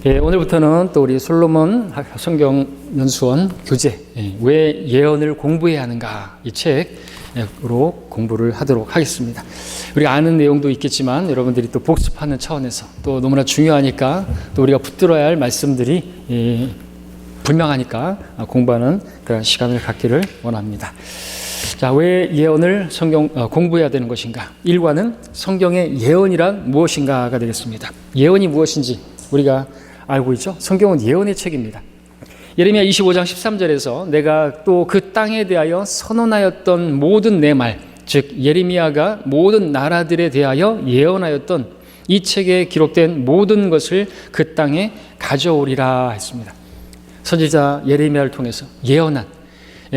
예, 오늘부터는 또 우리 솔로몬 성경 연수원 교재 왜 예언을 공부해야 하는가 이 책으로 공부를 하도록 하겠습니다. 우리가 아는 내용도 있겠지만 여러분들이 또 복습하는 차원에서 또 너무나 중요하니까 또 우리가 붙들어야 할 말씀들이 분명하니까 공부하는 그런 시간을 갖기를 원합니다. 자, 왜 예언을 공부해야 되는 것인가? 1과는 성경의 예언이란 무엇인가가 되겠습니다. 예언이 무엇인지 우리가 알고 있죠? 성경은 예언의 책입니다. 예레미야 25장 13절에서 내가 또 그 땅에 대하여 선언하였던 모든 내 말, 즉 예레미야가 모든 나라들에 대하여 예언하였던 이 책에 기록된 모든 것을 그 땅에 가져오리라 했습니다. 선지자 예레미야를 통해서 예언한,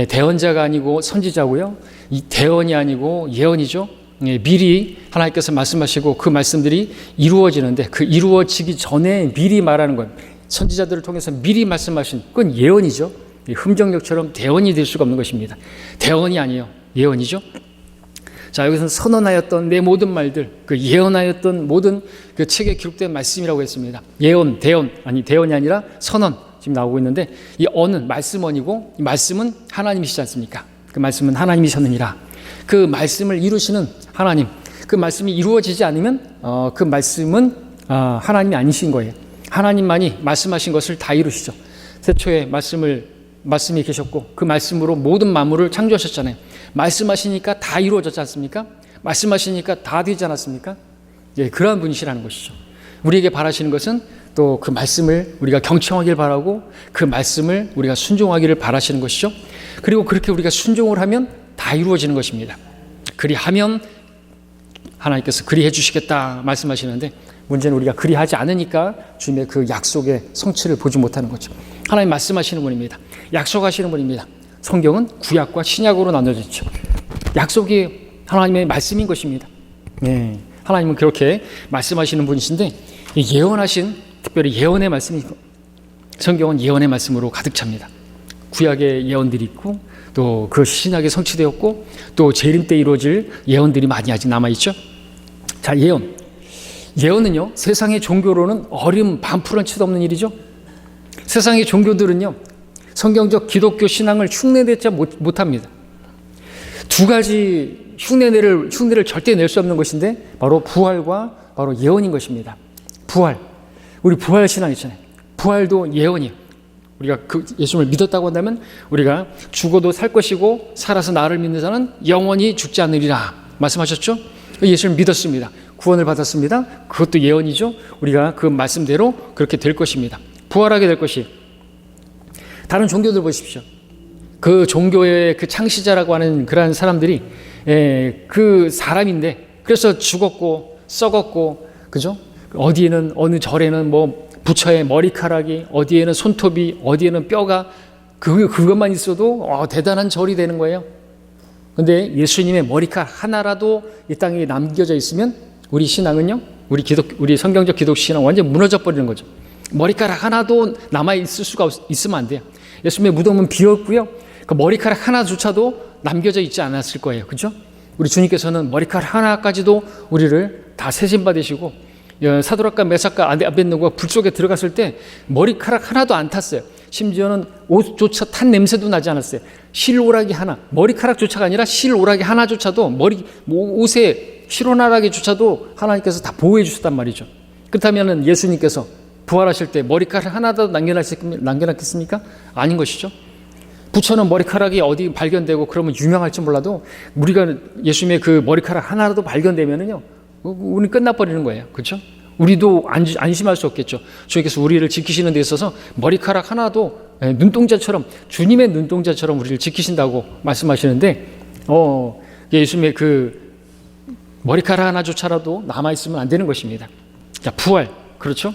대언자가 아니고 선지자고요. 이 대언이 아니고 예언이죠. 미리 하나님께서 말씀하시고 그 말씀들이 이루어지는데 그 이루어지기 전에 미리 말하는 것, 선지자들을 통해서 미리 말씀하신 그건 예언이죠. 흠정력처럼 대언이 될 수가 없는 것입니다. 대언이 아니에요. 예언이죠. 자, 여기서는 선언하였던 내 모든 말들, 그 예언하였던 모든 그 책에 기록된 말씀이라고 했습니다. 예언, 대언이 아니라 선언 지금 나오고 있는데 이 언은 말씀언이고 이 말씀은 하나님이시지 않습니까? 그 말씀은 하나님이셨느니라. 그 말씀을 이루시는 하나님, 그 말씀이 이루어지지 않으면 그 말씀은 하나님이 아니신 거예요. 하나님만이 말씀하신 것을 다 이루시죠. 태초에 말씀이 계셨고 그 말씀으로 모든 만물을 창조하셨잖아요. 말씀하시니까 다 이루어졌지 않습니까? 말씀하시니까 다 되지 않았습니까? 예, 그러한 분이시라는 것이죠. 우리에게 바라시는 것은 또 그 말씀을 우리가 경청하길 바라고 그 말씀을 우리가 순종하기를 바라시는 것이죠. 그리고 그렇게 우리가 순종을 하면 다 이루어지는 것입니다. 그리하면 하나님께서 그리해 주시겠다 말씀하시는데 문제는 우리가 그리하지 않으니까 주님의 그 약속의 성취를 보지 못하는 거죠. 하나님 말씀하시는 분입니다. 약속하시는 분입니다. 성경은 구약과 신약으로 나눠져 있죠. 약속이 하나님의 말씀인 것입니다. 네, 하나님은 그렇게 말씀하시는 분이신데 예언하신 특별히 예언의 말씀이 성경은 예언의 말씀으로 가득 찹니다. 구약의 예언들이 있고 또 그 신약에 성취되었고 또 재림 때 이루어질 예언들이 많이 아직 남아있죠. 자, 예언은요 세상의 종교로는 어림 반풀한 치도 없는 일이죠. 세상의 종교들은요 성경적 기독교 신앙을 흉내내지 못합니다. 두 가지 흉내를 절대 낼 수 없는 것인데 바로 부활과 바로 예언인 것입니다. 부활, 우리 부활 신앙 있잖아요. 부활도 예언이에요. 우리가 그 예수님을 믿었다고 한다면 우리가 죽어도 살 것이고 살아서 나를 믿는 자는 영원히 죽지 않으리라 말씀하셨죠? 예수를 믿었습니다. 구원을 받았습니다. 그것도 예언이죠. 우리가 그 말씀대로 그렇게 될 것입니다. 부활하게 될 것이. 다른 종교들 보십시오. 그 종교의 그 창시자라고 하는 그러한 사람들이 그 사람인데 그래서 죽었고 썩었고 그죠? 어디에는 어느 절에는 뭐 부처의 머리카락이, 어디에는 손톱이, 어디에는 뼈가 그것만 있어도 대단한 절이 되는 거예요. 그런데 예수님의 머리카락 하나라도 이 땅에 남겨져 있으면 우리 신앙은요, 우리 성경적 기독 신앙 완전 무너져 버리는 거죠. 머리카락 하나도 남아 있으면 안 돼요. 예수님의 무덤은 비었고요. 그 머리카락 하나조차도 남겨져 있지 않았을 거예요. 그죠? 우리 주님께서는 머리카락 하나까지도 우리를 다 세신 받으시고 사드락과 메삭과 아벳느고가 불 속에 들어갔을 때 머리카락 하나도 안 탔어요. 심지어는 옷조차 탄 냄새도 나지 않았어요. 실오라기 하나, 머리카락조차가 아니라 실오라기 하나조차도 옷에 실오라기조차도 하나님께서 다 보호해 주셨단 말이죠. 그렇다면 예수님께서 부활하실 때 머리카락 하나도 남겨놨겠습니까? 아닌 것이죠. 부처는 머리카락이 어디 발견되고 그러면 유명할지 몰라도 우리가 예수님의 그 머리카락 하나라도 발견되면은요, 우리는 끝나버리는 거예요. 그렇죠? 우리도 안심할 수 없겠죠. 주님께서 우리를 지키시는 데 있어서 머리카락 하나도 눈동자처럼 주님의 눈동자처럼 우리를 지키신다고 말씀하시는데 예수님의 그 머리카락 하나조차라도 남아있으면 안 되는 것입니다. 자, 부활. 그렇죠?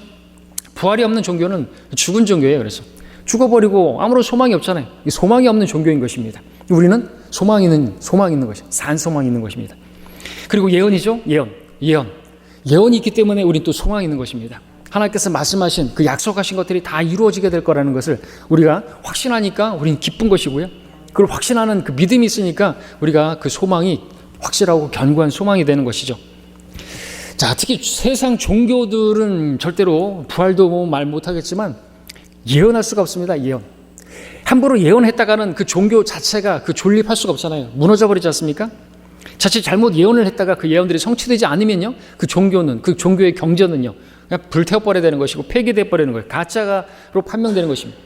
부활이 없는 종교는 죽은 종교예요. 그래서 죽어버리고 아무런 소망이 없잖아요. 소망이 없는 종교인 것입니다. 우리는 소망이 있는 것이죠. 산 소망이 있는 것입니다. 그리고 예언이죠. 예언이 있기 때문에 우리는 또 소망이 있는 것입니다. 하나님께서 말씀하신 그 약속하신 것들이 다 이루어지게 될 거라는 것을 우리가 확신하니까 우리는 기쁜 것이고요. 그걸 확신하는 그 믿음이 있으니까 우리가 그 소망이 확실하고 견고한 소망이 되는 것이죠. 자, 특히 세상 종교들은 절대로 부활도 뭐 말 못하겠지만 예언할 수가 없습니다. 예언. 함부로 예언했다가는 그 종교 자체가 그 존립할 수가 없잖아요. 무너져 버리지 않습니까? 자칫 잘못 예언을 했다가 그 예언들이 성취되지 않으면요, 그 종교는, 그 종교의 경전은요, 그냥 불태워버려야 되는 것이고 폐기돼 버리는 거예요. 가짜로 판명되는 것입니다.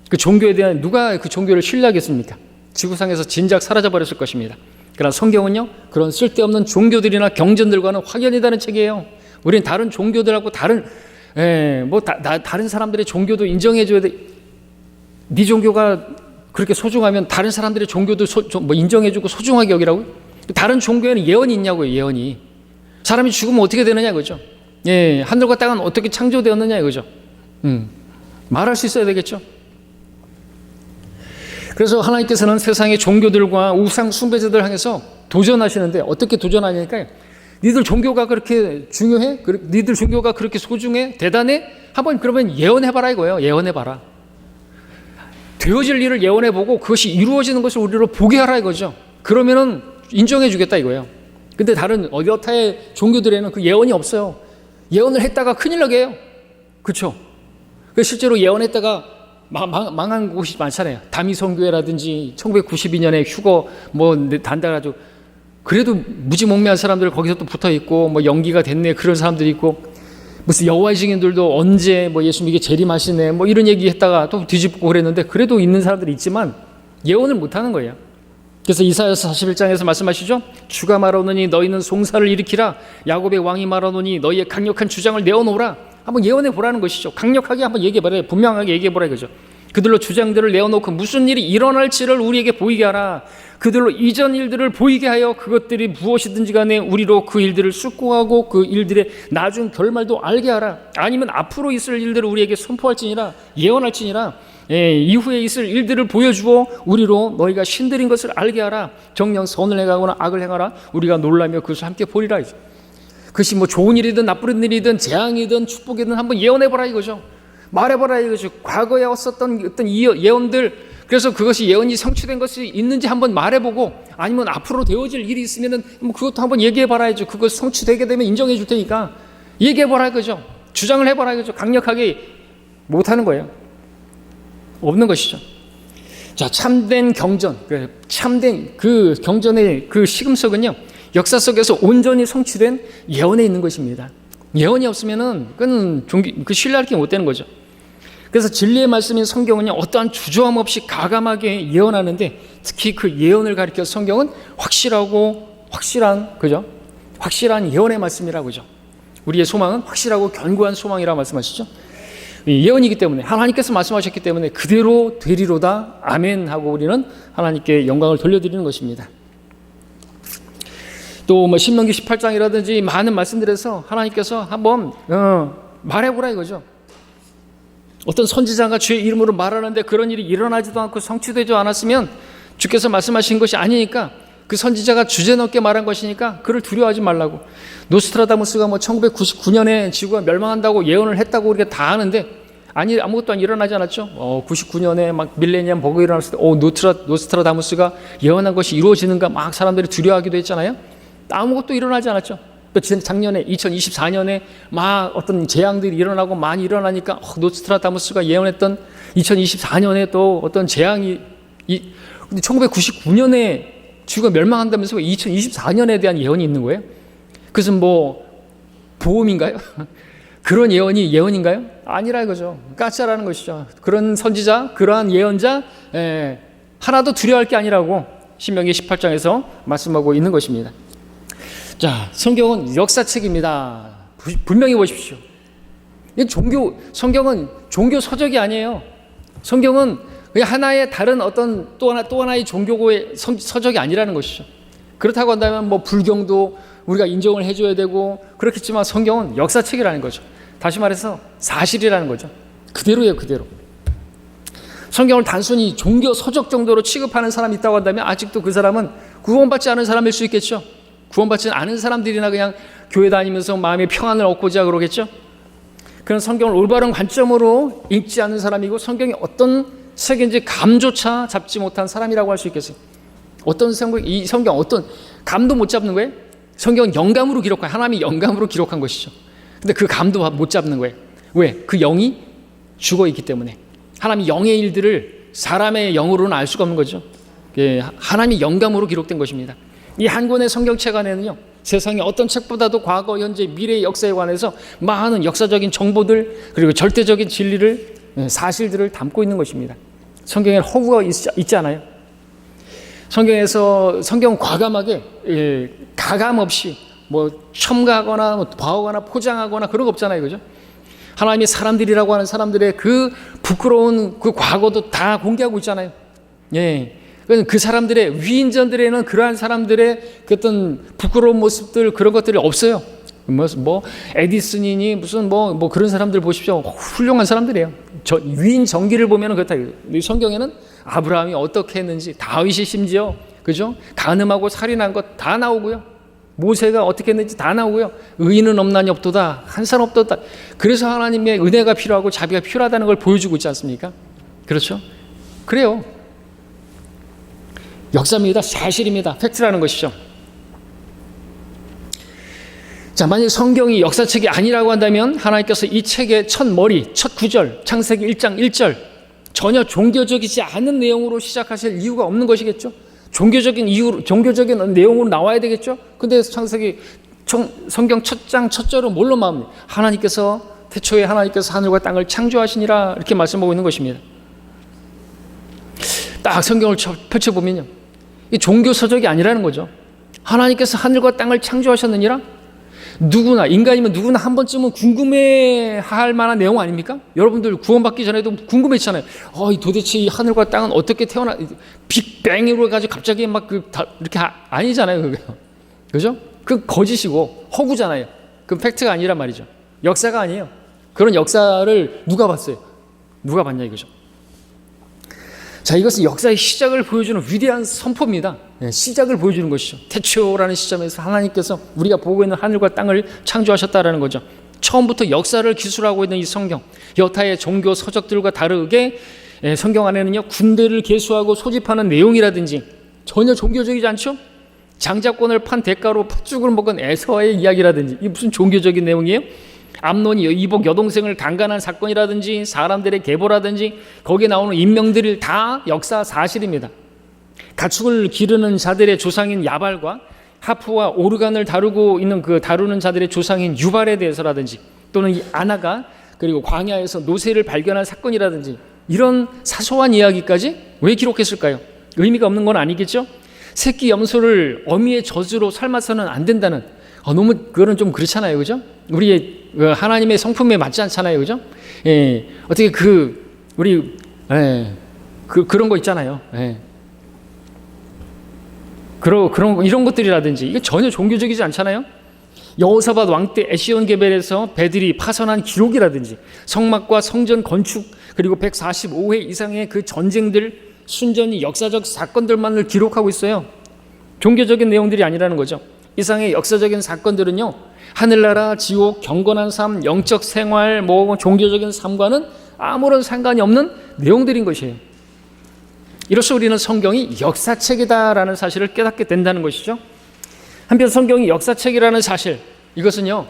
그 종교에 대한 누가 그 종교를 신뢰하겠습니까? 지구상에서 진작 사라져 버렸을 것입니다. 그러나 성경은요, 그런 쓸데없는 종교들이나 경전들과는 확연히 다른 책이에요. 우리는 다른 종교들하고 다른 사람들의 종교도 인정해줘야 돼. 네 종교가 그렇게 소중하면 다른 사람들의 종교도 인정해주고 소중하게 여기라고요? 다른 종교에는 예언이 있냐고요. 예언이. 사람이 죽으면 어떻게 되느냐 이거죠. 예, 하늘과 땅은 어떻게 창조되었느냐 이거죠. 말할 수 있어야 되겠죠. 그래서 하나님께서는 세상의 종교들과 우상 숭배자들 향해서 도전하시는데, 어떻게 도전하냐니까요, 니들 종교가 그렇게 중요해? 니들 종교가 그렇게 소중해? 대단해? 한번 그러면 예언해봐라 이거예요. 예언해봐라. 되어질 일을 예언해보고 그것이 이루어지는 것을 우리로 보게 하라 이거죠. 그러면은 인정해주겠다 이거예요. 근데 다른 여타의 종교들에는 그 예언이 없어요. 예언을 했다가 큰일 나게 해요. 그렇죠? 실제로 예언했다가 망한 곳이 많잖아요. 다미성교회라든지 1992년에 휴거 단다가지고 그래도 무지몽매한 사람들 거기서 또 붙어 있고, 연기가 됐네 그런 사람들이 있고, 무슨 여호와의 증인들도 언제 예수 이게 재림하시네 이런 얘기 했다가 또 뒤집고 그랬는데, 그래도 있는 사람들이 있지만 예언을 못하는 거예요. 그래서 이사야서 41장에서 말씀하시죠. 주가 말하노니 너희는 송사를 일으키라. 야곱의 왕이 말하노니 너희의 강력한 주장을 내어놓으라. 한번 예언해 보라는 것이죠. 강력하게 한번 얘기해 보라. 분명하게 얘기해 보라 이거죠. 그들로 주장들을 내어놓고 무슨 일이 일어날지를 우리에게 보이게 하라. 그들로 이전 일들을 보이게 하여 그것들이 무엇이든지 간에 우리로 그 일들을 숙고하고 그 일들의 나중 결말도 알게 하라. 아니면 앞으로 있을 일들을 우리에게 선포할지니라, 예언할지니라. 이후에 있을 일들을 보여주어 우리로 너희가 신들인 것을 알게 하라. 정녕 선을 행하거나 악을 행하라. 우리가 놀라며 그것을 함께 보리라. 그것이 좋은 일이든 나쁜 일이든 재앙이든 축복이든 한번 예언해보라 이거죠. 말해보라 이거죠. 과거에 왔었던 어떤 예언들, 그래서 그것이 예언이 성취된 것이 있는지 한번 말해보고, 아니면 앞으로 되어질 일이 있으면은 그것도 한번 얘기해봐라 이죠. 그것 성취되게 되면 인정해 줄 테니까 얘기해보라 이거죠. 주장을 해보라 이거죠. 강력하게 못하는 거예요. 없는 것이죠. 자, 참된 경전, 참된 그 경전의 그 시금석은요, 역사 속에서 온전히 성취된 예언에 있는 것입니다. 예언이 없으면은 그건 신뢰할 게 못 되는 거죠. 그래서 진리의 말씀인 성경은요, 어떠한 주저함 없이 가감하게 예언하는데, 특히 그 예언을 가리켜 성경은 확실한 예언의 말씀이라고 그죠. 우리의 소망은 확실하고 견고한 소망이라고 말씀하시죠. 예언이기 때문에, 하나님께서 말씀하셨기 때문에 그대로 되리로다 아멘 하고 우리는 하나님께 영광을 돌려드리는 것입니다. 또 신명기 18장이라든지 많은 말씀들에서 하나님께서 한번 말해보라 이거죠. 어떤 선지자가 주의 이름으로 말하는데 그런 일이 일어나지도 않고 성취되지 않았으면 주께서 말씀하신 것이 아니니까, 그 선지자가 주제넘게 말한 것이니까 그를 두려워하지 말라고. 노스트라다무스가 1999년에 지구가 멸망한다고 예언을 했다고 우리가 다 아는데, 아무것도 일어나지 않았죠. 99년에 밀레니엄 버그 일어났을 때 노스트라다무스가 예언한 것이 이루어지는가 사람들이 두려워하기도 했잖아요. 아무것도 일어나지 않았죠. 또 작년에 2024년에 어떤 재앙들이 일어나고 많이 일어나니까 노스트라다무스가 예언했던 2024년에 또 어떤 재앙이, 근데 1999년에 지구가 멸망한다면서 2024년에 대한 예언이 있는 거예요? 그것은 보험인가요? 그런 예언이 예언인가요? 아니라 이거죠. 가짜라는 것이죠. 그런 선지자, 그러한 예언자 하나도 두려워할 게 아니라고 신명기 18장에서 말씀하고 있는 것입니다. 자, 성경은 역사책입니다. 분명히 보십시오. 성경은 종교 서적이 아니에요. 성경은 하나의 다른 어떤 또 하나의 종교의 서적이 아니라는 것이죠. 그렇다고 한다면 불경도 우리가 인정을 해줘야 되고 그렇겠지만, 성경은 역사책이라는 거죠. 다시 말해서 사실이라는 거죠. 그대로예요, 그대로. 성경을 단순히 종교 서적 정도로 취급하는 사람이 있다고 한다면 아직도 그 사람은 구원받지 않은 사람일 수 있겠죠. 구원받지 않은 사람들이나 그냥 교회 다니면서 마음의 평안을 얻고자 그러겠죠. 그런 성경을 올바른 관점으로 읽지 않는 사람이고, 성경이 어떤 책인지 감조차 잡지 못한 사람이라고 할 수 있겠어요. 이 성경 어떤 감도 못 잡는 거예요? 성경은 영감으로 기록한, 하나님이 영감으로 기록한 것이죠. 근데 그 감도 못 잡는 거예요. 왜? 그 영이 죽어 있기 때문에. 하나님이 영의 일들을 사람의 영으로는 알 수가 없는 거죠. 하나님이 영감으로 기록된 것입니다. 이 한 권의 성경책 안에는요, 세상의 어떤 책보다도 과거, 현재, 미래의 역사에 관해서 많은 역사적인 정보들, 그리고 절대적인 진리를, 사실들을 담고 있는 것입니다. 성경에 허구가 있지 않아요. 성경에서 성경 과감하게, 가감 없이 뭐 첨가하거나 뭐 과거나 포장하거나 그런 거 없잖아요, 그죠? 하나님이 사람들이라고 하는 사람들의 그 부끄러운 그 과거도 다 공개하고 있잖아요. 예. 그 사람들의, 위인전들에는 그러한 사람들의 그 어떤 부끄러운 모습들, 그런 것들이 없어요. 뭐 에디슨이니 무슨 뭐 그런 사람들 보십시오. 훌륭한 사람들이에요. 저 위인 전기를 보면은 그렇다. 이 성경에는 아브라함이 어떻게 했는지, 다윗이 심지어, 그죠? 간음하고 살인한 것 다 나오고요. 모세가 어떻게 했는지 다 나오고요. 의인은 없나니 없도다, 한 사람 없도다. 그래서 하나님의 은혜가 필요하고 자비가 필요하다는 걸 보여주고 있지 않습니까? 그렇죠? 그래요. 역사입니다. 사실입니다. 팩트라는 것이죠. 자, 만약 성경이 역사책이 아니라고 한다면 하나님께서 이 책의 첫 머리, 첫 구절, 창세기 1장 1절 전혀 종교적이지 않은 내용으로 시작하실 이유가 없는 것이겠죠. 종교적인 내용으로 나와야 되겠죠. 근데 창세기 성경 첫 장 첫 절은 뭘로 마무리? 태초에 하나님께서 하늘과 땅을 창조하시니라, 이렇게 말씀하고 있는 것입니다. 딱 성경을 펼쳐보면요, 이 종교 서적이 아니라는 거죠. 하나님께서 하늘과 땅을 창조하셨느니라. 누구나, 인간이면 누구나 한 번쯤은 궁금해할 만한 내용 아닙니까? 여러분들 구원받기 전에도 궁금했잖아요. 도대체 이 하늘과 땅은 어떻게 빅뱅으로 해가지고 갑자기 막 이렇게 아니잖아요, 그게. 그죠? 그 거짓이고 허구잖아요. 그 팩트가 아니란 말이죠. 역사가 아니에요. 그런 역사를 누가 봤어요? 누가 봤냐 이거죠. 자, 이것은 역사의 시작을 보여주는 위대한 선포입니다. 시작을 보여주는 것이죠. 태초라는 시점에서 하나님께서 우리가 보고 있는 하늘과 땅을 창조하셨다라는 거죠. 처음부터 역사를 기술하고 있는 이 성경, 여타의 종교 서적들과 다르게 성경 안에는요, 군대를 계수하고 소집하는 내용이라든지 전혀 종교적이지 않죠? 장자권을 판 대가로 팥죽을 먹은 에서의 이야기라든지, 이게 무슨 종교적인 내용이에요? 암논이 이복 여동생을 강간한 사건이라든지 사람들의 계보라든지 거기에 나오는 인명들이 다 역사 사실입니다. 가축을 기르는 자들의 조상인 야발과 하프와 오르간을 다루는 자들의 조상인 유발에 대해서라든지, 또는 이 아나가 그리고 광야에서 노새를 발견한 사건이라든지, 이런 사소한 이야기까지 왜 기록했을까요? 의미가 없는 건 아니겠죠? 새끼 염소를 어미의 젖으로 삶아서는 안 된다는, 너무 그거는 좀 그렇잖아요, 그죠? 우리의 하나님의 성품에 맞지 않잖아요, 그죠? 어떻게 그런 거 있잖아요. 이런 것들이라든지, 이게 전혀 종교적이지 않잖아요. 여호사밧 왕 때 에시온 게벨에서 배들이 파손한 기록이라든지, 성막과 성전 건축, 그리고 145회 이상의 그 전쟁들, 순전히 역사적 사건들만을 기록하고 있어요. 종교적인 내용들이 아니라는 거죠. 이상의 역사적인 사건들은요, 하늘나라, 지옥, 경건한 삶, 영적 생활, 종교적인 삶과는 아무런 상관이 없는 내용들인 것이에요. 이로써 우리는 성경이 역사책이다라는 사실을 깨닫게 된다는 것이죠. 한편 성경이 역사책이라는 사실, 이것은요,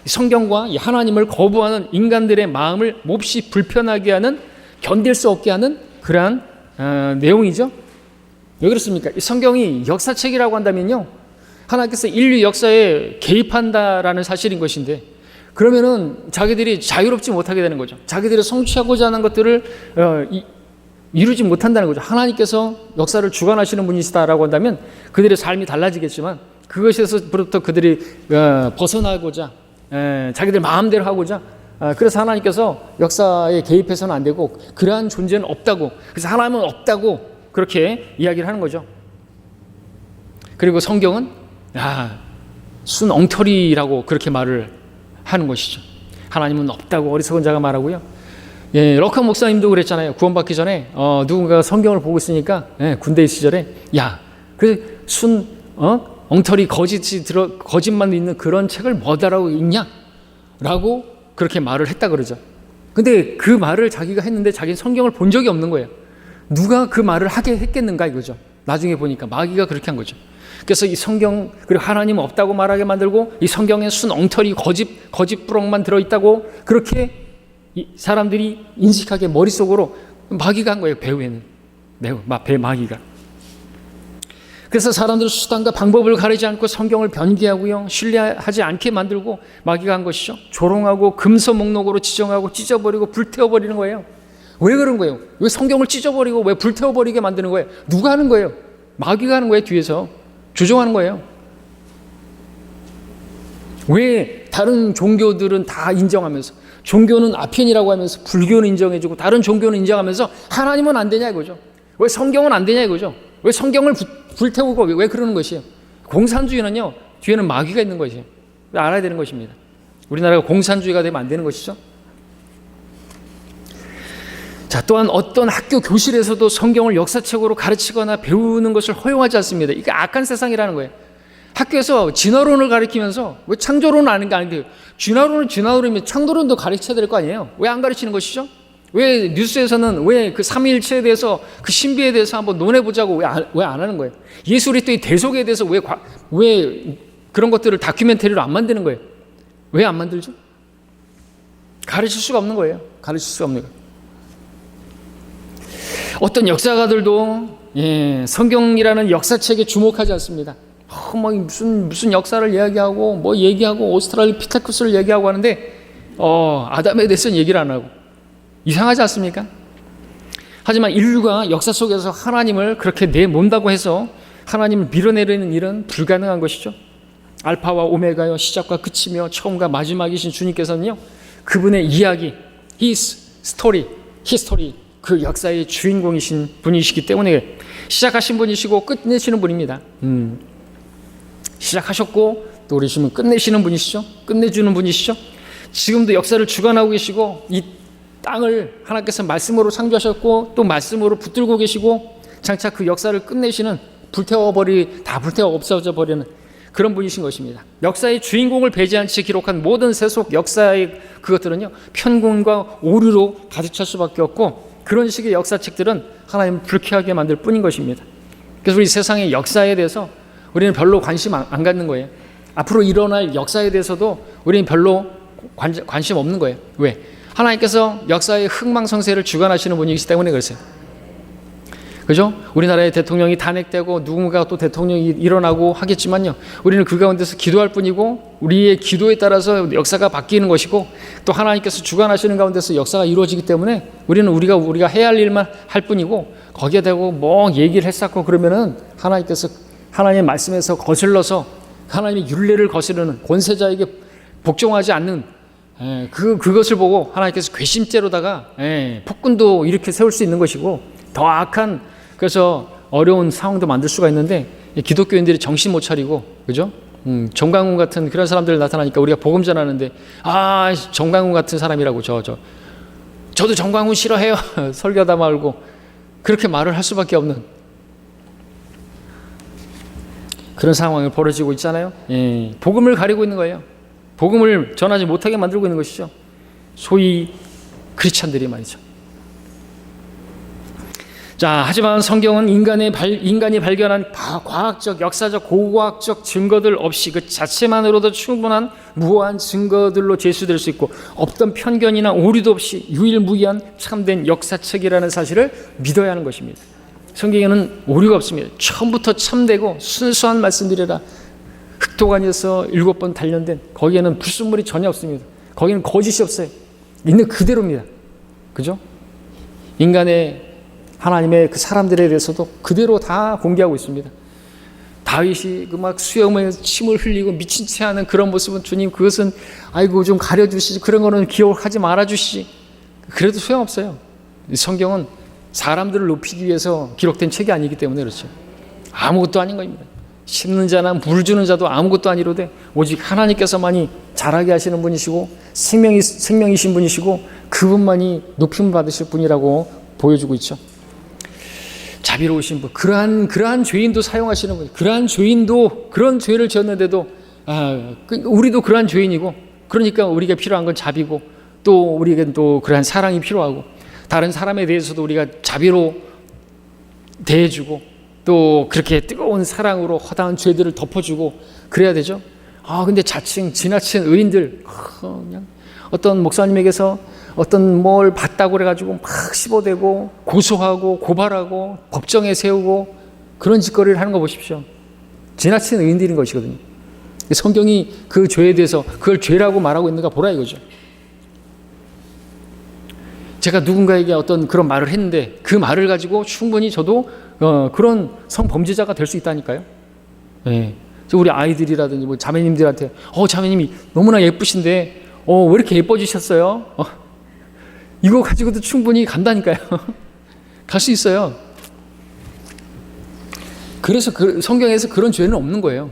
성경과 하나님을 거부하는 인간들의 마음을 몹시 불편하게 하는, 견딜 수 없게 하는 그러한 내용이죠. 왜 그렇습니까? 이 성경이 역사책이라고 한다면요, 하나님께서 인류 역사에 개입한다라는 사실인 것인데, 그러면은 자기들이 자유롭지 못하게 되는 거죠. 자기들이 성취하고자 하는 것들을 이루지 못한다는 거죠. 하나님께서 역사를 주관하시는 분이시다라고 한다면 그들의 삶이 달라지겠지만, 그것에서부터 그들이 벗어나고자, 자기들 마음대로 하고자, 그래서 하나님께서 역사에 개입해서는 안 되고, 그러한 존재는 없다고, 그래서 하나님은 없다고 그렇게 이야기를 하는 거죠. 그리고 성경은 순 엉터리라고 그렇게 말을 하는 것이죠. 하나님은 없다고 어리석은 자가 말하고요. 럭커 목사님도 그랬잖아요. 구원받기 전에 누군가가 성경을 보고 있으니까, 군대 시절에, 그 엉터리 거짓만 있는 그런 책을 뭐다라고 읽냐? 라고 그렇게 말을 했다 그러죠. 근데 그 말을 자기가 했는데 자기는 성경을 본 적이 없는 거예요. 누가 그 말을 하게 했겠는가 이거죠. 나중에 보니까 마귀가 그렇게 한 거죠. 그래서 이 성경, 그리고 하나님은 없다고 말하게 만들고 이 성경에 순 엉터리 거짓 부렁만 들어있다고 그렇게 이 사람들이 인식하게 머릿속으로 마귀가 한 거예요. 배후에는 마귀가. 그래서 사람들 수단과 방법을 가리지 않고 성경을 변개하고요, 신뢰하지 않게 만들고 마귀가 한 것이죠. 조롱하고 금서 목록으로 지정하고 찢어버리고 불태워버리는 거예요. 왜 그런 거예요? 왜 성경을 찢어버리고 왜 불태워버리게 만드는 거예요? 누가 하는 거예요? 마귀가 하는 거예요. 뒤에서 조종하는 거예요. 왜 다른 종교들은 다 인정하면서, 종교는 아편이라고 하면서 불교는 인정해주고 다른 종교는 인정하면서 하나님은 안 되냐 이거죠. 왜 성경은 안 되냐 이거죠. 왜 성경을 불태우고 왜 그러는 것이에요? 공산주의는요, 뒤에는 마귀가 있는 것이에요. 알아야 되는 것입니다. 우리나라가 공산주의가 되면 안 되는 것이죠. 자, 또한 어떤 학교 교실에서도 성경을 역사책으로 가르치거나 배우는 것을 허용하지 않습니다. 이게 악한 세상이라는 거예요. 학교에서 진화론을 가르치면서 왜 창조론은 아는 게 아닌데, 진화론은 진화론이면 창조론도 가르쳐야 될 거 아니에요? 왜 안 가르치는 것이죠? 왜 뉴스에서는 왜 그 삼위일체에 대해서, 그 신비에 대해서 한번 논해보자고 왜 안 하는 거예요? 예수 그리스도의 대속에 대해서 왜 그런 것들을 다큐멘터리로 안 만드는 거예요? 왜 안 만들죠? 가르칠 수가 없는 거예요. 가르칠 수가 없는 거예요. 어떤 역사가들도 성경이라는 역사책에 주목하지 않습니다. 막 무슨 역사를 이야기하고 얘기하고 오스트랄로피테쿠스를 얘기하고 하는데 아담에 대해서는 얘기를 안 하고, 이상하지 않습니까? 하지만 인류가 역사 속에서 하나님을 그렇게 내몬다고 해서 하나님을 밀어내려는 일은 불가능한 것이죠. 알파와 오메가요, 시작과 끝이며 처음과 마지막이신 주님께서는요, 그분의 이야기, His story, history, 그 역사의 주인공이신 분이시기 때문에 시작하신 분이시고 끝내시는 분입니다. 시작하셨고 또 우리시면 끝내시는 분이시죠. 끝내주는 분이시죠. 지금도 역사를 주관하고 계시고 이 땅을 하나님께서 말씀으로 창조하셨고 또 말씀으로 붙들고 계시고 장차 그 역사를 끝내시는, 다 불태워 없어져 버리는 그런 분이신 것입니다. 역사의 주인공을 배제한 채 기록한 모든 세속 역사의 그것들은요, 편견과 오류로 가득 찰 수밖에 없고, 그런 식의 역사책들은 하나님을 불쾌하게 만들 뿐인 것입니다. 그래서 우리 세상의 역사에 대해서 우리는 별로 관심 안 갖는 거예요. 앞으로 일어날 역사에 대해서도 우리는 별로 관심 없는 거예요. 왜? 하나님께서 역사의 흥망성쇠를 주관하시는 분이기 때문에 그러세요. 그죠? 우리나라의 대통령이 탄핵되고 누군가 또 대통령이 일어나고 하겠지만요, 우리는 그 가운데서 기도할 뿐이고 우리의 기도에 따라서 역사가 바뀌는 것이고 또 하나님께서 주관하시는 가운데서 역사가 이루어지기 때문에 우리는 우리가 해야 할 일만 할 뿐이고, 거기에 대고 얘기를 했었고 그러면은 하나님께서 하나님의 말씀에서 거슬러서 하나님의 율례를 거스르는 권세자에게 복종하지 않는 그것을 보고 하나님께서 괘씸죄로다가 폭군도 이렇게 세울 수 있는 것이고, 더 악한, 그래서 어려운 상황도 만들 수가 있는데 기독교인들이 정신 못 차리고, 그죠? 정광훈 같은 그런 사람들 나타나니까 우리가 복음 전하는데, 정광훈 같은 사람이라고 저도 정광훈 싫어해요 설교하다 말고 그렇게 말을 할 수밖에 없는 그런 상황이 벌어지고 있잖아요. 복음을 가리고 있는 거예요. 복음을 전하지 못하게 만들고 있는 것이죠. 소위 크리스찬들이 말이죠. 자, 하지만 성경은 인간이 발견한 과학적, 역사적, 고고학적 증거들 없이 그 자체만으로도 충분한 무한 증거들로 제시될 수 있고, 없던 편견이나 오류도 없이 유일무이한 참된 역사책이라는 사실을 믿어야 하는 것입니다. 성경에는 오류가 없습니다. 처음부터 참되고 순수한 말씀들이라 흑토관에서 7번 단련된, 거기에는 불순물이 전혀 없습니다. 거기는 거짓이 없어요. 있는 그대로입니다. 그죠? 하나님의 그 사람들에 대해서도 그대로 다 공개하고 있습니다. 다윗이 막 수염에 침을 흘리고 미친 채 하는 그런 모습은, 주님 그것은 좀 가려주시지, 그런 거는 기억하지 말아주시지, 그래도 소용없어요. 성경은 사람들을 높이기 위해서 기록된 책이 아니기 때문에 그렇죠. 아무것도 아닌 겁니다. 심는 자나 물 주는 자도 아무것도 아니로되 오직 하나님께서만이 자라게 하시는 분이시고 생명이신 분이시고 그분만이 높임을 받으실 분이라고 보여주고 있죠. 자비로우신 분, 그러한 죄인도 사용하시는 분, 그러한 죄인도 그런 죄를 지었는데도 우리도 그러한 죄인이고, 그러니까 우리가 필요한 건 자비고, 또 우리에겐 또 그러한 사랑이 필요하고, 다른 사람에 대해서도 우리가 자비로 대해주고 또 그렇게 뜨거운 사랑으로 허다한 죄들을 덮어주고 그래야 되죠. 근데 자칭 지나친 의인들, 그냥 어떤 목사님에게서 어떤 뭘 봤다고 그래가지고 막 씹어대고 고소하고 고발하고 법정에 세우고 그런 짓거리를 하는 거 보십시오. 지나친 의인들인 것이거든요. 성경이 그 죄에 대해서 그걸 죄라고 말하고 있는가 보라 이거죠. 제가 누군가에게 어떤 그런 말을 했는데 그 말을 가지고 충분히 저도 그런 성범죄자가 될 수 있다니까요. 네. 우리 아이들이라든지 뭐 자매님들한테 자매님이 너무나 예쁘신데 왜 이렇게 예뻐지셨어요? 이거 가지고도 충분히 간다니까요. 갈 수 있어요. 그래서 성경에서 그런 죄는 없는 거예요.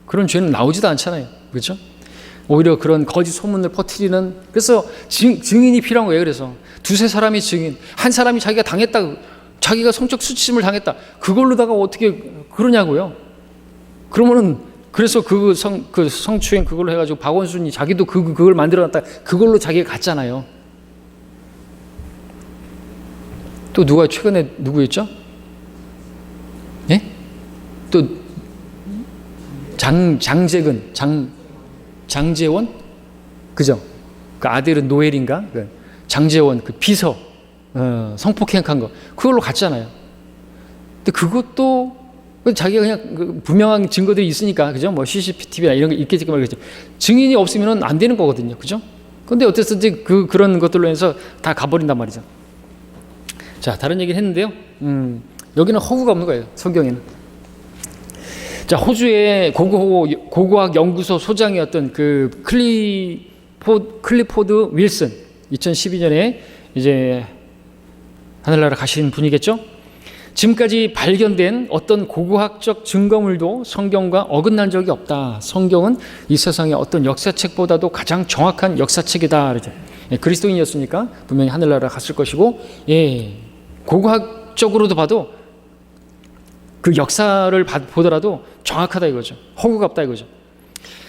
그런 죄는 나오지도 않잖아요. 그렇죠? 오히려 그런 거짓 소문을 퍼뜨리는, 그래서 증인이 필요한 거예요. 그래서 두세 사람이 증인, 한 사람이 자기가 당했다, 자기가 성적 수치심을 당했다, 그걸로다가 어떻게 그러냐고요. 그러면은 그래서 그 성추행 그걸로 해가지고 박원순이 자기도 그걸 만들어놨다, 그걸로 자기가 갔잖아요. 또 누가 최근에 누구였죠? 예? 또 장재원? 그죠? 그 아들은 노엘인가? 장재원 그 비서 성폭행한 거 그걸로 갔잖아요. 근데 그것도 자기가 그냥 분명한 증거들이 있으니까, 그죠? 뭐 CCTV나 이런 게 있겠지 말겠죠. 증인이 없으면 안 되는 거거든요, 그죠? 근데 어쨌든지 그런 것들로 해서 다 가버린단 말이죠. 자, 다른 얘기를 했는데요. 여기는 허구가 없는 거예요, 성경에는. 자, 호주의 고고학 연구소 소장이었던 그 클리포드 윌슨, 2012년에 이제 하늘나라 가신 분이겠죠? 지금까지 발견된 어떤 고고학적 증거물도 성경과 어긋난 적이 없다. 성경은 이 세상의 어떤 역사책보다도 가장 정확한 역사책이다. 그러죠. 그리스도인이었으니까 분명히 하늘나라 갔을 것이고, 고고학적으로도 봐도 그 역사를 보더라도 정확하다 이거죠. 허구가 없다 이거죠.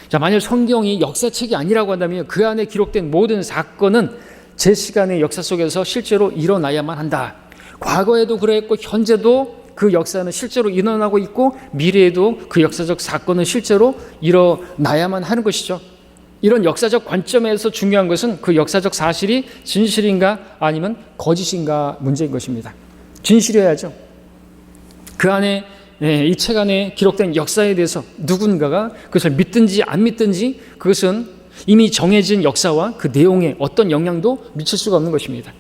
자, 만약 성경이 역사책이 아니라고 한다면 그 안에 기록된 모든 사건은 제 시간의 역사 속에서 실제로 일어나야만 한다. 과거에도 그랬고 현재도 그 역사는 실제로 일어나고 있고 미래에도 그 역사적 사건은 실제로 일어나야만 하는 것이죠. 이런 역사적 관점에서 중요한 것은 그 역사적 사실이 진실인가 아니면 거짓인가 문제인 것입니다. 진실이어야죠. 그 안에, 이 책 안에 기록된 역사에 대해서 누군가가 그것을 믿든지 안 믿든지 그것은 이미 정해진 역사와 그 내용에 어떤 영향도 미칠 수가 없는 것입니다.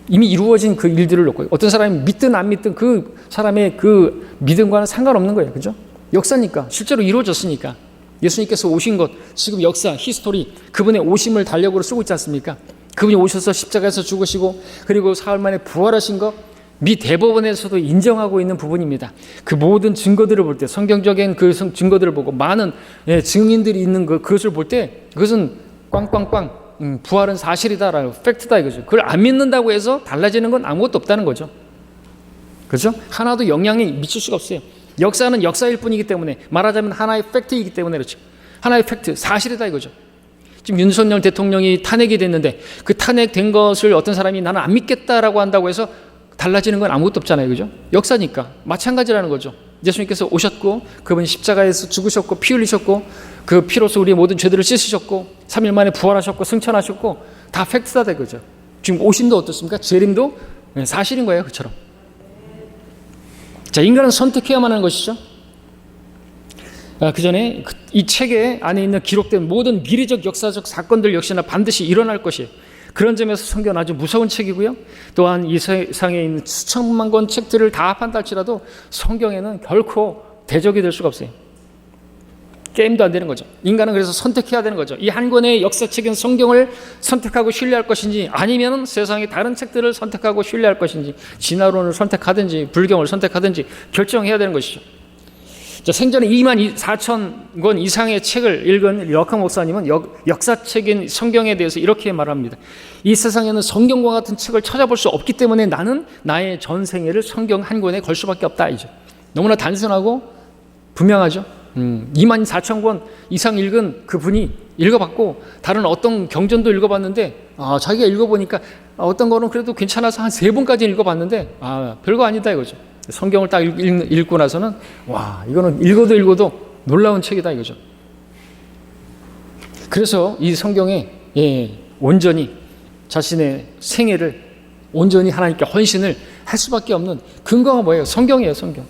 이미 이루어진 그 일들을 놓고 어떤 사람이 믿든 안 믿든 그 사람의 그 믿음과는 상관없는 거예요. 그죠? 역사니까, 실제로 이루어졌으니까. 예수님께서 오신 것, 지금 역사, 히스토리, 그분의 오심을 달력으로 쓰고 있지 않습니까? 그분이 오셔서 십자가에서 죽으시고 그리고 사흘 만에 부활하신 것, 미 대법원에서도 인정하고 있는 부분입니다. 그 모든 증거들을 볼 때, 성경적인 그 증거들을 보고 많은 증인들이 있는 그것을 볼 때 그것은 꽝꽝꽝 부활은 사실이다라고 팩트다 이거죠. 그걸 안 믿는다고 해서 달라지는 건 아무것도 없다는 거죠. 그렇죠? 하나도 영향이 미칠 수가 없어요. 역사는 역사일 뿐이기 때문에, 말하자면 하나의 팩트이기 때문에 그렇죠. 하나의 팩트, 사실이다 이거죠. 지금 윤석열 대통령이 탄핵이 됐는데 그 탄핵된 것을 어떤 사람이 나는 안 믿겠다라고 한다고 해서 달라지는 건 아무것도 없잖아요. 그죠? 역사니까 마찬가지라는 거죠. 예수님께서 오셨고 그분이 십자가에서 죽으셨고 피 흘리셨고 그 피로써 우리의 모든 죄들을 씻으셨고 3일 만에 부활하셨고 승천하셨고 다 팩트다 이거죠. 지금 오심도 어떻습니까? 재림도 사실인 거예요. 그처럼. 자, 인간은 선택해야만 하는 것이죠. 그 전에 이 책에 안에 있는 기록된 모든 미래적 역사적 사건들 역시나 반드시 일어날 것이에요. 그런 점에서 성경은 아주 무서운 책이고요. 또한 이 세상에 있는 수천만 권 책들을 다 합한다 할지라도 성경에는 결코 대적이 될 수가 없어요. 게임도 안 되는 거죠. 인간은 그래서 선택해야 되는 거죠. 이 한 권의 역사책인 성경을 선택하고 신뢰할 것인지 아니면 세상의 다른 책들을 선택하고 신뢰할 것인지 진화론을 선택하든지 불경을 선택하든지 결정해야 되는 것이죠. 자, 생전에 24,000권 이상의 책을 읽은 려카 목사님은 역사책인 성경에 대해서 이렇게 말합니다. 이 세상에는 성경과 같은 책을 찾아볼 수 없기 때문에 나는 나의 전생애를 성경 한 권에 걸 수밖에 없다. 이제 너무나 단순하고 분명하죠. 24,000권 이상 읽은 그분이 읽어봤고 다른 어떤 경전도 읽어봤는데 자기가 읽어보니까 어떤 거는 그래도 괜찮아서 한 3번까지 읽어봤는데 별거 아니다 이거죠. 성경을 딱 읽고 나서는 와, 이거는 읽어도 놀라운 책이다 이거죠. 그래서 이 성경에 온전히 자신의 생애를 온전히 하나님께 헌신을 할 수밖에 없는 근거가 뭐예요? 성경이에요, 성경.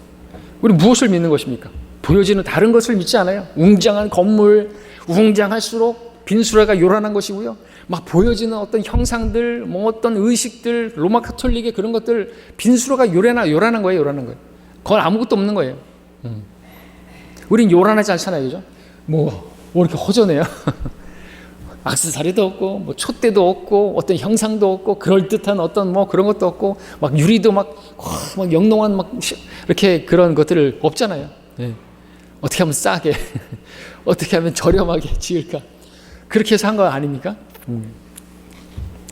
우리 무엇을 믿는 것입니까? 보여지는 다른 것을 믿지 않아요. 웅장한 건물, 웅장할수록 빈수레가 요란한 것이고요. 막 보여지는 어떤 형상들, 뭐 어떤 의식들, 로마 카톨릭의 그런 것들, 빈수레가 요란한 거예요, 요란한 거예요. 그건 아무것도 없는 거예요. 우린 요란하지 않잖아요, 그죠? 뭐 이렇게 허전해요. 액세서리도 없고, 뭐 촛대도 없고, 어떤 형상도 없고, 그럴듯한 어떤 뭐 그런 것도 없고, 막 유리도 막 영롱한 막 이렇게 그런 것들을 없잖아요. 네. 어떻게 하면 싸게, 어떻게 하면 저렴하게 지을까? 그렇게 해서 한 거 아닙니까?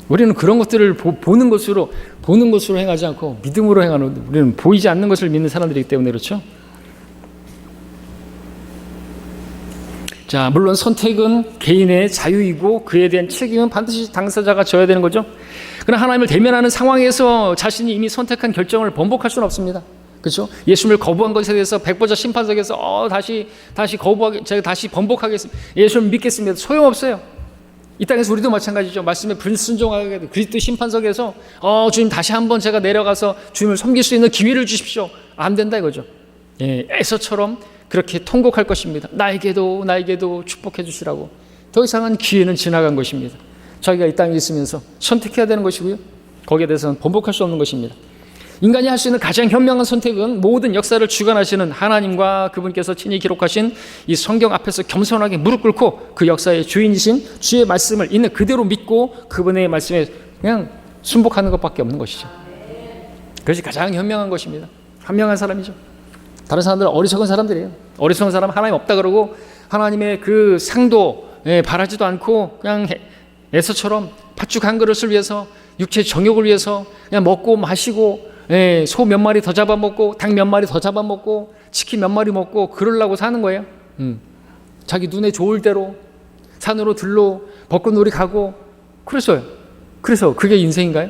우리는 그런 것들을 보는 것으로 행하지 않고 믿음으로 행하는, 우리는 보이지 않는 것을 믿는 사람들이기 때문에 그렇죠. 자, 물론 선택은 개인의 자유이고 그에 대한 책임은 반드시 당사자가 져야 되는 거죠. 그러나 하나님을 대면하는 상황에서 자신이 이미 선택한 결정을 번복할 수는 없습니다. 그렇죠? 예수님을 거부한 것에 대해서 백보자 심판석에서 제가 다시 번복하겠습니다. 예수님을 믿겠습니다. 소용없어요. 이 땅에서 우리도 마찬가지죠. 말씀에 불순종하게 돼. 그리스도 심판석에서 주님 다시 한번 제가 내려가서 주님을 섬길 수 있는 기회를 주십시오. 안 된다 이거죠. 에서처럼 그렇게 통곡할 것입니다. 나에게도 축복해 주시라고. 더 이상은 기회는 지나간 것입니다. 자기가 이 땅에 있으면서 선택해야 되는 것이고요. 거기에 대해서는 번복할 수 없는 것입니다. 인간이 할 수 있는 가장 현명한 선택은 모든 역사를 주관하시는 하나님과 그분께서 친히 기록하신 이 성경 앞에서 겸손하게 무릎 꿇고 그 역사의 주인이신 주의 말씀을 있는 그대로 믿고 그분의 말씀에 그냥 순복하는 것밖에 없는 것이죠. 그것이 가장 현명한 것입니다. 현명한 사람이죠. 다른 사람들은 어리석은 사람들이에요. 어리석은 사람은 하나님 없다 그러고 하나님의 그 상도 바라지도 않고 그냥 에서처럼 팥죽 한 그릇을 위해서 육체 정욕을 위해서 그냥 먹고 마시고 소 몇 마리 더 잡아먹고 닭 몇 마리 더 잡아먹고 치킨 몇 마리 먹고 그러려고 사는 거예요. 자기 눈에 좋을 대로 산으로 들로 벚꽃놀이 가고 그래서 그게 인생인가요?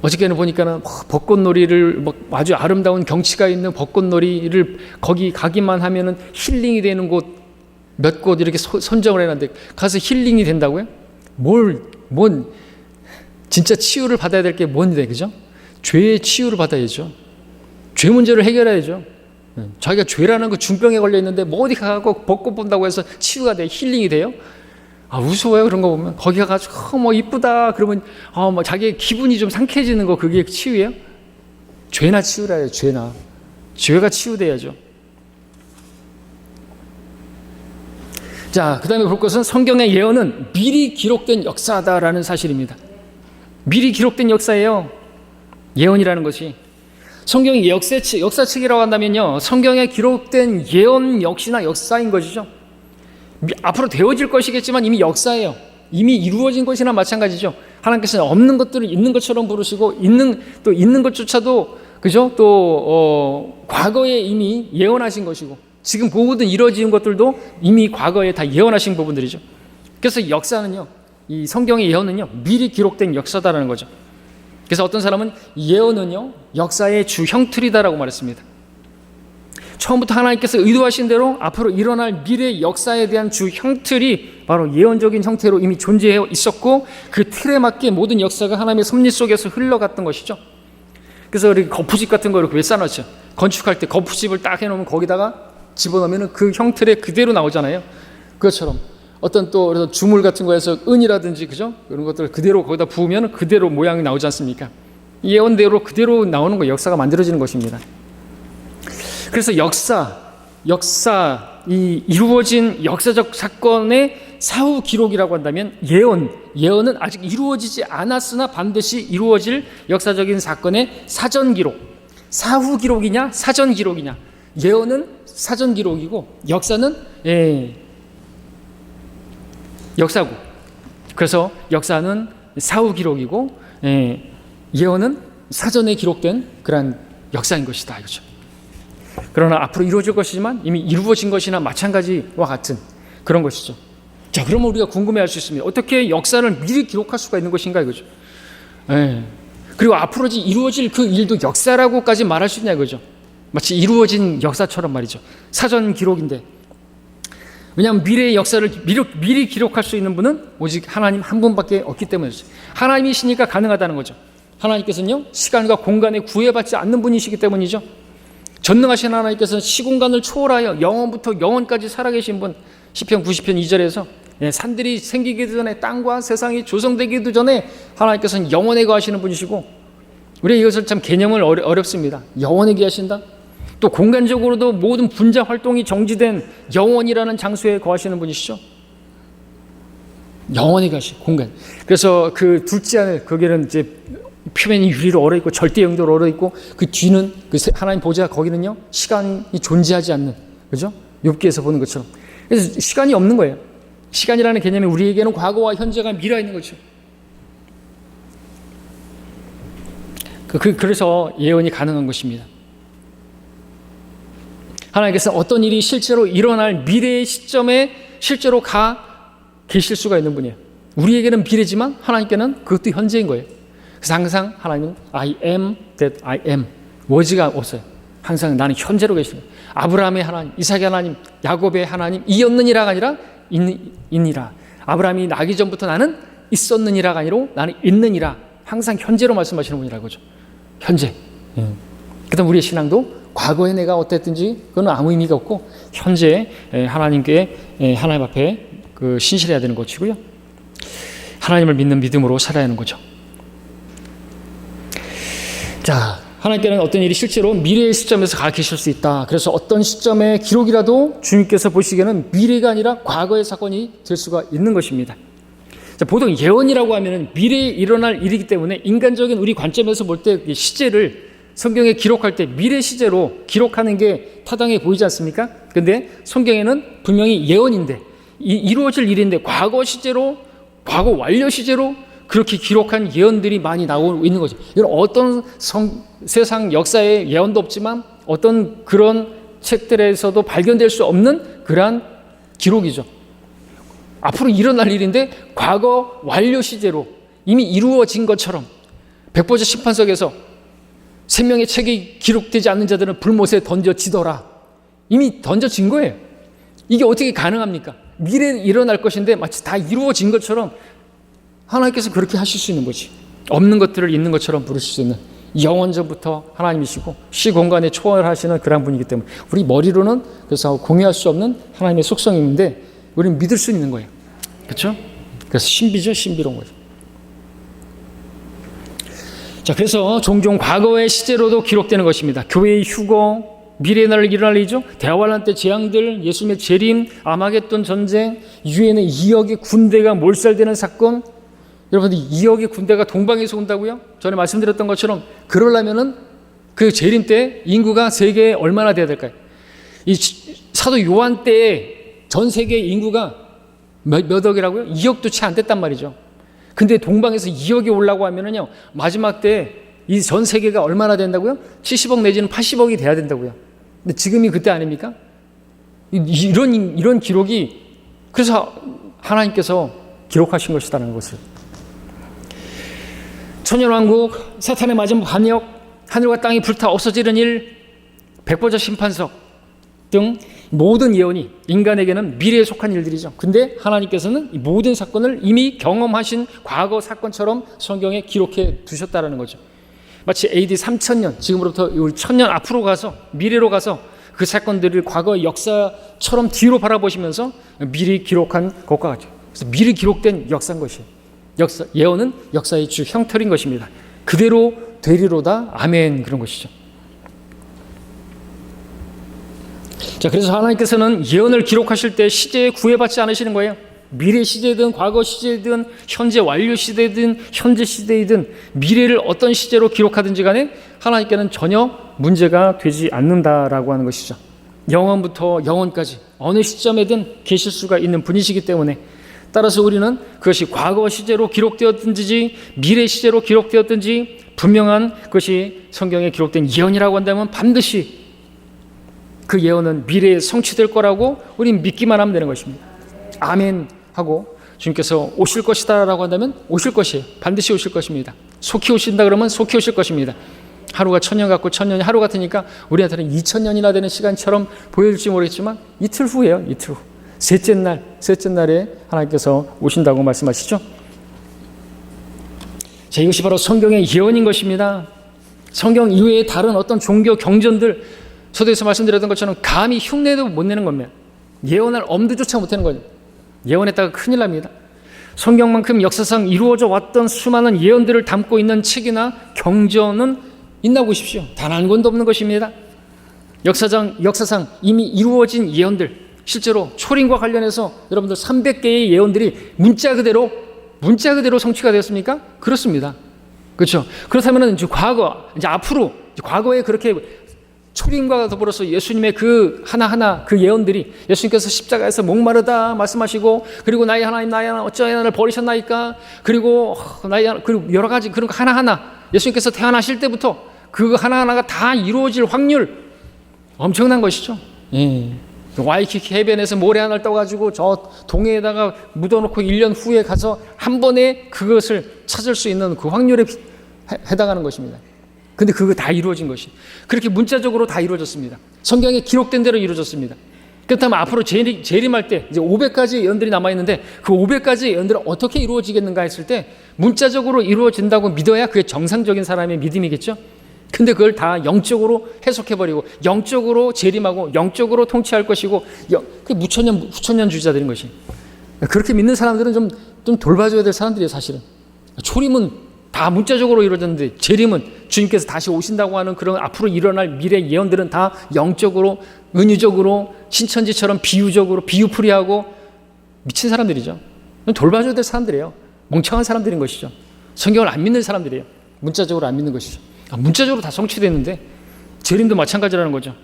어저께는 보니까는 벚꽃놀이를 아주 아름다운 경치가 있는 벚꽃놀이를 거기 가기만 하면은 힐링이 되는 곳 몇 곳 이렇게 선정을 해놨는데 가서 힐링이 된다고요? 뭔 진짜 치유를 받아야 될 게 뭔데, 그죠? 죄의 치유를 받아야죠. 죄 문제를 해결해야죠. 자기가 죄라는 그 중병에 걸려 있는데 뭐 어디 가고 벚꽃 본다고 해서 치유가 돼, 힐링이 돼요? 우스워요, 그런 거 보면. 거기 가가지고 뭐 이쁘다 그러면 뭐 자기의 기분이 좀 상쾌해지는 거, 그게 치유예요? 죄나 치유라 해요. 죄가 치유돼야죠. 자, 그 다음에 볼 것은 성경의 예언은 미리 기록된 역사다라는 사실입니다. 미리 기록된 역사예요. 예언이라는 것이. 성경이 역사책이라고 한다면요, 성경에 기록된 예언 역시나 역사인 것이죠. 앞으로 되어질 것이겠지만 이미 역사예요. 이미 이루어진 것이나 마찬가지죠. 하나님께서는 없는 것들을 있는 것처럼 부르시고 있는 것조차도 그죠? 또 과거에 이미 예언하신 것이고 지금 모든 이루어진 것들도 이미 과거에 다 예언하신 부분들이죠. 그래서 역사는요, 이 성경의 예언은요, 미리 기록된 역사다라는 거죠. 그래서 어떤 사람은 예언은요, 역사의 주 형틀이다라고 말했습니다. 처음부터 하나님께서 의도하신 대로 앞으로 일어날 미래 역사에 대한 주 형틀이 바로 예언적인 형태로 이미 존재해 있었고 그 틀에 맞게 모든 역사가 하나님의 섭리 속에서 흘러갔던 것이죠. 그래서 이렇게 거푸집 같은 거 이렇게 왜 쌓아놓죠? 건축할 때 거푸집을 딱 해놓으면 거기다가 집어넣으면 그 형틀에 그대로 나오잖아요. 그것처럼 어떤 또 주물 같은 거에서 은이라든지 그죠? 이런 것들 그대로 거기다 부으면 그대로 모양이 나오지 않습니까? 예언대로 그대로 나오는 거, 역사가 만들어지는 것입니다. 그래서 이 이루어진 역사적 사건의 사후 기록이라고 한다면 예언은 아직 이루어지지 않았으나 반드시 이루어질 역사적인 사건의 사전 기록. 사후 기록이냐 사전 기록이냐. 예언은 사전 기록이고 역사는 역사고. 그래서 역사는 사후 기록이고 예언은 사전에 기록된 그러한 역사인 것이다 이거죠. 그러나 앞으로 이루어질 것이지만 이미 이루어진 것이나 마찬가지와 같은 그런 것이죠. 자, 그러면 우리가 궁금해할 수 있습니다. 어떻게 역사를 미리 기록할 수가 있는 것인가 이거죠. 그 그리고 앞으로 이루어질 그 일도 역사라고까지 말할 수 있냐 이거죠. 마치 이루어진 역사처럼 말이죠. 사전 기록인데. 왜냐하면 미래의 역사를 미리 기록할 수 있는 분은 오직 하나님 한 분밖에 없기 때문이죠. 하나님이시니까 가능하다는 거죠. 하나님께서는요, 시간과 공간에 구애받지 않는 분이시기 때문이죠. 전능하신 하나님께서는 시공간을 초월하여 영원부터 영원까지 살아계신 분, 시편 90편 2절에서 산들이 생기기도 전에 땅과 세상이 조성되기도 전에 하나님께서는 영원에 거하시는 분이시고, 우리가 이것을 참 개념을 어렵습니다. 영원에 거하신다? 또 공간적으로도 모든 분자 활동이 정지된 영원이라는 장소에 거하시는 분이시죠. 영원에 거하시 공간. 그래서 그 둘째 하늘, 거기는 이제 표면이 유리로 얼어 있고 절대 영도로 얼어 있고, 그 뒤는 그 하나님 보좌, 거기는요 시간이 존재하지 않는, 그죠? 욥기에서 보는 것처럼. 그래서 시간이 없는 거예요. 시간이라는 개념이 우리에게는 과거와 현재가 미래가 있는 거죠. 그래서 예언이 가능한 것입니다. 하나님께서 어떤 일이 실제로 일어날 미래의 시점에 실제로 가 계실 수가 있는 분이에요. 우리에게는 미래지만 하나님께는 그것도 현재인 거예요. 그래서 항상 하나님은 I am that I am, 워즈가 없어요. 항상 나는 현재로 계시는 거예요. 아브라함의 하나님, 이삭의 하나님, 야곱의 하나님, 이었느니라가 아니라 있니라. 아브라함이 나기 전부터 나는 있었느니라가 아니라 나는 있느니라. 항상 현재로 말씀하시는 분이라고 하죠. 현재. 그다음 우리의 신앙도 과거에 내가 어땠든지 그건 아무 의미가 없고, 현재 하나님께, 하나님 앞에 신실해야 되는 것이고요. 하나님을 믿는 믿음으로 살아야 하는 거죠. 자, 하나님께는 어떤 일이 실제로 미래의 시점에서 가 계실 수 있다. 그래서 어떤 시점의 기록이라도 주님께서 보시기에는 미래가 아니라 과거의 사건이 될 수가 있는 것입니다. 자, 보통 예언이라고 하면 미래에 일어날 일이기 때문에 인간적인 우리 관점에서 볼 때 시제를 성경에 기록할 때 미래 시제로 기록하는 게 타당해 보이지 않습니까? 근데 성경에는 분명히 예언인데, 이루어질 일인데 과거 시제로, 과거 완료 시제로 그렇게 기록한 예언들이 많이 나오고 있는 거죠. 이건 어떤 세상 역사의 예언도 없지만 어떤 그런 책들에서도 발견될 수 없는 그러한 기록이죠. 앞으로 일어날 일인데 과거 완료 시제로 이미 이루어진 것처럼, 백보자 심판석에서 생명의 책이 기록되지 않는 자들은 불못에 던져지더라. 이미 던져진 거예요. 이게 어떻게 가능합니까? 미래에 일어날 것인데 마치 다 이루어진 것처럼 하나님께서 그렇게 하실 수 있는 거지. 없는 것들을 있는 것처럼 부르실 수 있는, 영원전부터 하나님이시고 시공간에 초월하시는 그런 분이기 때문에 우리 머리로는 그래서 공유할 수 없는 하나님의 속성인데 우리는 믿을 수 있는 거예요. 그렇죠? 그래서 신비죠. 신비로운 거죠. 자, 그래서 종종 과거의 시제로도 기록되는 것입니다. 교회의 휴거, 미래의 날 일어날 일이죠. 대화환란 때 재앙들, 예수님의 재림, 아마겟돈 전쟁, 유엔의 2억의 군대가 몰살되는 사건. 여러분들 2억의 군대가 동방에서 온다고요? 전에 말씀드렸던 것처럼 그러려면은 그 재림 때 인구가 세계에 얼마나 돼야 될까요? 이 사도 요한 때에 전 세계 인구가 몇 억이라고요? 2억도 채 안 됐단 말이죠. 근데 동방에서 2억이 오려고 하면은요, 마지막 때 이 전 세계가 얼마나 된다고요? 70억 내지는 80억이 돼야 된다고요. 근데 지금이 그때 아닙니까? 이런 기록이, 그래서 하나님께서 기록하신 것이라는 것을. 천년왕국, 사탄의 마지막 반역, 하늘과 땅이 불타 없어지는 일, 백보자 심판석 등 모든 예언이 인간에게는 미래에 속한 일들이죠. 근데 하나님께서는 이 모든 사건을 이미 경험하신 과거 사건처럼 성경에 기록해 두셨다는 거죠. 마치 AD 3000년, 지금으로부터 1000년 앞으로 가서, 미래로 가서 그 사건들을 과거의 역사처럼 뒤로 바라보시면서 미리 기록한 것과 같죠. 그래서 미리 기록된 역사인 것이에요. 예언은 역사의 주 형틀인 것입니다. 그대로 되리로다. 아멘. 그런 것이죠. 자, 그래서 하나님께서는 예언을 기록하실 때 시제에 구애받지 않으시는 거예요. 미래 시제든 과거 시제든 현재 완료 시대든 현재 시대이든 미래를 어떤 시제로 기록하든지 간에 하나님께는 전혀 문제가 되지 않는다라고 하는 것이죠. 영원부터 영원까지 어느 시점에든 계실 수가 있는 분이시기 때문에, 따라서 우리는 그것이 과거 시제로 기록되었든지 미래 시제로 기록되었든지 분명한 것이 성경에 기록된 예언이라고 한다면 반드시 그 예언은 미래에 성취될 거라고 우리는 믿기만 하면 되는 것입니다. 아멘 하고 주님께서 오실 것이다 라고 한다면 오실 것이에요. 반드시 오실 것입니다. 속히 오신다 그러면 속히 오실 것입니다. 하루가 1000년 같고 1000년이 하루 같으니까 우리한테는 2000년이나 되는 시간처럼 보여질지 모르겠지만 이틀 후예요. 이틀 후. 셋째 날에 하나님께서 오신다고 말씀하시죠. 자, 이것이 바로 성경의 예언인 것입니다. 성경 이외에 다른 어떤 종교 경전들, 서두에서 말씀드렸던 것처럼 감히 흉내도 못 내는 겁니다. 예언할 엄두조차 못 내는 거죠. 예언했다가 큰일 납니다. 성경만큼 역사상 이루어져 왔던 수많은 예언들을 담고 있는 책이나 경전은 있나 보십시오. 단 한 권도 없는 것입니다. 역사상 이미 이루어진 예언들, 실제로 초림과 관련해서 여러분들 300개의 예언들이 문자 그대로 성취가 되었습니까? 그렇습니다. 그렇죠. 그렇다면 이제 앞으로 과거에 그렇게 초림과 더불어서 예수님의 그 하나하나 그 예언들이, 예수님께서 십자가에서 목마르다 말씀하시고, 그리고 나의 하나님 나의 하나님 어찌하여 나를 버리셨나이까, 그리고 여러 가지 그런 거 하나하나 예수님께서 태어나실 때부터 그 하나하나가 다 이루어질 확률 엄청난 것이죠. 예. 와이키키 해변에서 모래 하나를 떠가지고 저 동해에다가 묻어놓고 1년 후에 가서 한 번에 그것을 찾을 수 있는 그 확률에 해당하는 것입니다. 근데 그거 다 이루어진 것이, 그렇게 문자적으로 다 이루어졌습니다. 성경에 기록된 대로 이루어졌습니다. 그렇다면 앞으로 재림할 때 이제 500가지의 예언들이 남아있는데 그 500가지의 예언들은 어떻게 이루어지겠는가 했을 때 문자적으로 이루어진다고 믿어야 그게 정상적인 사람의 믿음이겠죠. 근데 그걸 다 영적으로 해석해버리고 영적으로 재림하고 영적으로 통치할 것이고, 그 무천년 후천년 주의자들인 것이, 그렇게 믿는 사람들은 좀 돌봐줘야 될 사람들이에요. 사실은 초림은 다 문자적으로 이루어졌는데 재림은 주님께서 다시 오신다고 하는 그런 앞으로 일어날 미래 예언들은 다 영적으로, 은유적으로, 신천지처럼 비유적으로, 비유풀이하고 미친 사람들이죠. 돌봐줘야 될 사람들이에요. 멍청한 사람들인 것이죠. 성경을 안 믿는 사람들이에요. 문자적으로 안 믿는 것이죠. 문자적으로 다 성취됐는데 재림도 마찬가지라는 거죠.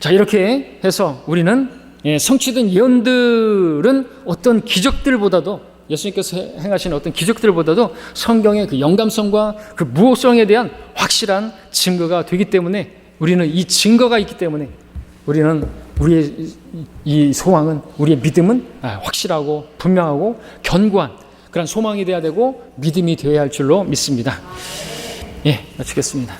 자, 이렇게 해서 우리는 성취된 예언들은 어떤 기적들보다도, 예수님께서 행하신 어떤 기적들보다도 성경의 그 영감성과 그 무호성에 대한 확실한 증거가 되기 때문에, 우리는 이 증거가 있기 때문에 우리의 이 소망은, 우리의 믿음은 확실하고 분명하고 견고한 그런 소망이 되어야 되고 믿음이 되어야 할 줄로 믿습니다. 예, 마치겠습니다.